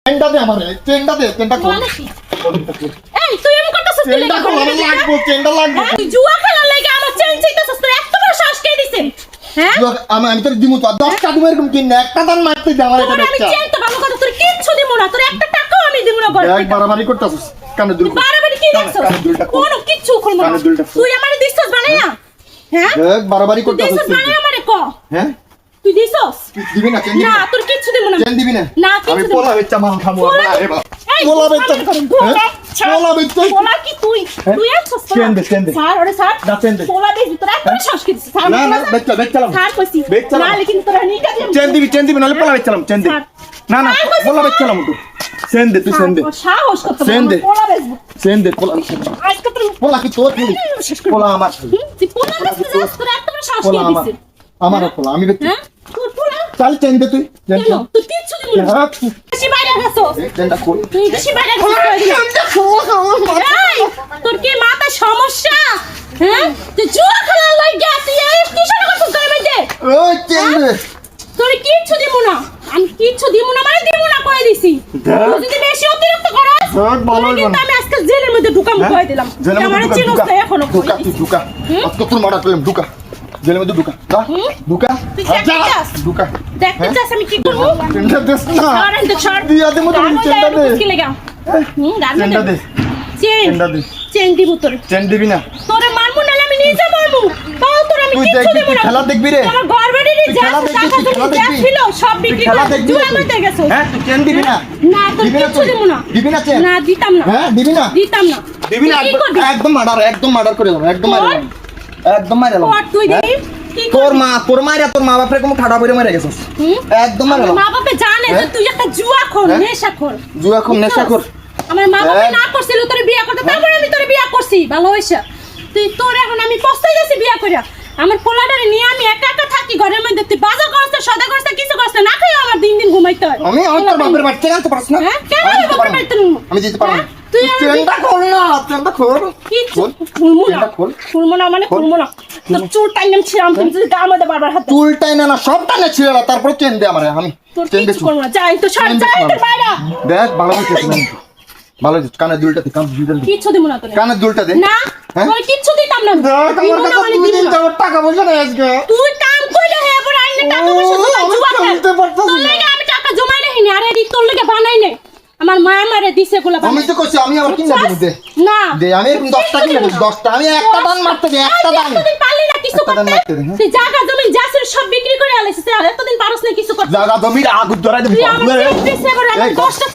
চেনটা দে আমারে, চেনটা দে, চেনটা খোল। এই তুই এমন করতেছিস কি চেনটা খোল, আমার লাগবে, চেনটা লাগবে। তুই জুয়া খেলার লাগি আমার চেন চাইতেছিস, তোর এত বড় সাহস কে দিছে? হ্যাঁ আমি তোর দিমু তো 10 টা দিমু এরকম কিন না, একটা দান মারতে দে আমার এটা তোর আমি বাচ্চা। চেন তো ভালো কথা তোর কিচ্ছু দিব না, তোর একটা টাকাও আমি দিব না ঘরে এক থেকে। বাড়াবাড়ি করতেছিস, কানে দুল। বারবারই কি দেখছস? কানে দুলটা খোল। কোনো কিচ্ছু করব না। কানে দুলটা খোল। তুই আমারে দিছস বানাইয়া? হ্যাঁ এক বাড়াবাড়ি তুই দিছস করতেছিস। বানাইয়া আমারে ক। হ্যাঁ? তুই দিছস? তুই দিবি না, চেন দিবি না না। তোর কিচ্ছু দিব না। চেন দিবি না। না, কিচ্ছু আমি দিব না। পোলা বেচ্চা মাল খাবো পোলা- না রে বাবা। এই, পোলা বেচ্চা। পোলা- পোলা বেচ্চা। পোলা কি তুই? হ্যাঁ? তুই আনছস পোলা? চেন দে, চেন দে। স্যার, ওরে স্যার। না, চেন দে। পোলা দিছিস, তোর এত বড় সাহস কে দিছে? স্যার, না না পোলা- বেচ্চা বেচ্চালাম। স্যার কইছি। বেচ্চালাম। না, লেকিন তোরা নিকা দিম। চেন দিবি নাহলে পোলা বেচ্চালাম, চেন দে। স্যার। না না স্যার কইছি, পোলা স্যার। বেচ্চালাম তো। চেন দে, তুই চেন দে। তোর সাহস কত বড়? চেন দে। আমার পোলা বেচবো। চেন দে, পোলা। আজকে তোর পোলা কি তোর থুড়ি? শেষ করে পোলা আমার। তুই পোলা বেচতে যাস, তোর এত বড় সাহস পোলা কে আমার। দিছে? আমার পোলা, আমি বেচ্চি। হ্যাঁ? তোর পোলা? চল চেন দে তুই। চেন কেন? তুই কিচ্ছু দিবি না। হ্যাঁ, বেশি বাইরে গেছস। চেনটা খোল। তুই বেশি বাইরে গেছস করে দিলাম। এই, তোর কি মাথায় সমস্যা? হ্যাঁ? তুই জুয়া খেলার লাগি তুই এই কিসের করছিস ঘরের মধ্যে? ওই চেন দে। তোর কিচ্ছু দিব না। আমি কিচ্ছু দিব না মানে দিব না কয়ে দিছি। দেখ। তুই যদি বেশি অতিরিক্ত করস, দেখ, ভালো তাহলে হইবো কিন্তু না। আমি আজকে জেলের মধ্যে ঢুকাম কয়ে দিলাম। জেলের আমার মধ্যে চিনোস ঢুকা, না এখনো কয়ে ঢুকা, তুই দিছি। ঢুকা। আজকে তোর মারা করলাম, ঢুকা। জেলের মধ্যে ঢুকা। যা, হুম? ঢুকা। তুই আর যা, দেখতে চাস? ঢুকা। দেখতে হ্যাঁ? চাস আমি কি করবো? চেনটা দেস না। সর এনতে, সর। দিয়া দে মতো রাগ হয়ে চেনটা যায়, দে। মুশকিল লেগা। রাগ হয়ে চেনটা যায়। দে। চেন চেনটা দে। চেন দিব তোরে। চেন দিবি না। তোরে মারমু নাহলে আমি নিজে মারমু। তাও তোর আমি তুই কিচ্ছু দেখবি, দিব তুই না। খেলা দেখবি রে। আমার ঘর বাড়ির তুই যা খেলা আছে, দেখবি, টাকা তুই খেলা জমি যা দেখবি। ছিল সব তুই বিক্রি খেলা করে দেখবি জুয়া না তুই? করতে গেছো। হ্যাঁ, তুই চেন দিবি না। না তোর দিবি না কিচ্ছু তুই? দিব না। দিবি না চেন? না দিতাম না। হ্যাঁ, দিবি না? দিতাম না। দিবি না, তুই কি করবি? একদম মার্ডার করে দেবো, একদম মারা কর। একদম মারা কর তুই দিবি। কি তোর করবি? মা তোর মায়ের কোনো ঠাডা পড়ে মারা গেছিস। হুম? একদম মারা আমার মা বাবা জানে যে হ্যাঁ? তুই একটা জুয়াখোর, হ্যাঁ? নেশাখোর। জুয়া খুব নেশা কর। আমার মা বাবা হ্যাঁ? না করছিল তোরে বিয়া করতে, তারপরে আমি তোরে বিয়া করছি ভালোবাসা। তোর এখন আমি পস্তাই যাচ্ছি বিয়া কইরা। আমার পোলাটারে নিয়ে আমি একা একা থাকি ঘরের মধ্যে। তুই বাজার করছ, সদা করছ, কিছু করছ না, খেয়ে আমার দিন ঘুমাইতে হয়। আমি তোর বাপের বাড়ি থেকে আনতে পারছ না? হ্যাঁ? কেন আমি আমি দিতে বাপের পারবো না। বাড়িতে নেবো? আমি দিতে পারবো না। হ্যাঁ? তুই আমার চেনটা খোল না, চেনটা খোল। কিচ্ছু খোল। খুলমু না। চেনটা খোল। খুলমু না মানে খোল। খুলমু না। তোর চুল টাইম ছিলাম, তুমি যদি গার মধ্যে বারবার হাতে। চুলটাই না সব টানে ছিঁড়ে না, তারপর চেন দে আমারে। আমি তোর চেন কিচ্ছু দেখছি। করবো না। যাই তো সর, চেন যাই দেখছি তোর বাইরা। দেখ ভালো হইতেছে না। ভালো হইতেছে। কানের দুলটা দে, কানের দুলটা দে। কিচ্ছু দিব না তোরে। কানের দুলটা দে। না, হ্যাঁ? তোর কিচ্ছু দিতাম না। দেখ দিব আমার না কাছে মানে দুই দিব দিন না। যাবত টাকা পয়সা নেই আজকে। তুই কাম কইলে হে পর আইনে টাকা পয়সা ও, জমা আমি জুয়া খেল। চলতে পারতাছি তোর না। লাগি আমি টাকা জমাই রাখিনি, আর এডি তোর লাগি বানাই নাই। আমার মা আমারে দিছে গুলা আমি তো কইছি আমি আবার কিনা দেব দে। না দে আমি এরকম 10টা কিনে দেব, 10টা। আমি একটা দান মারতে দে, একটা দান। এতদিন পারলি না কিছু একটা দান করতে। মারতে দে, হ্যাঁ? তুই জায়গা জমি যা ছিল সব বিক্রি করে আলাইছিস, আর এতদিন পারস না কিছু করতে। জায়গা জমির আগুন ধরাই দেব। তুই আমার চেয়ে বেশি করে আমার এই, 10টা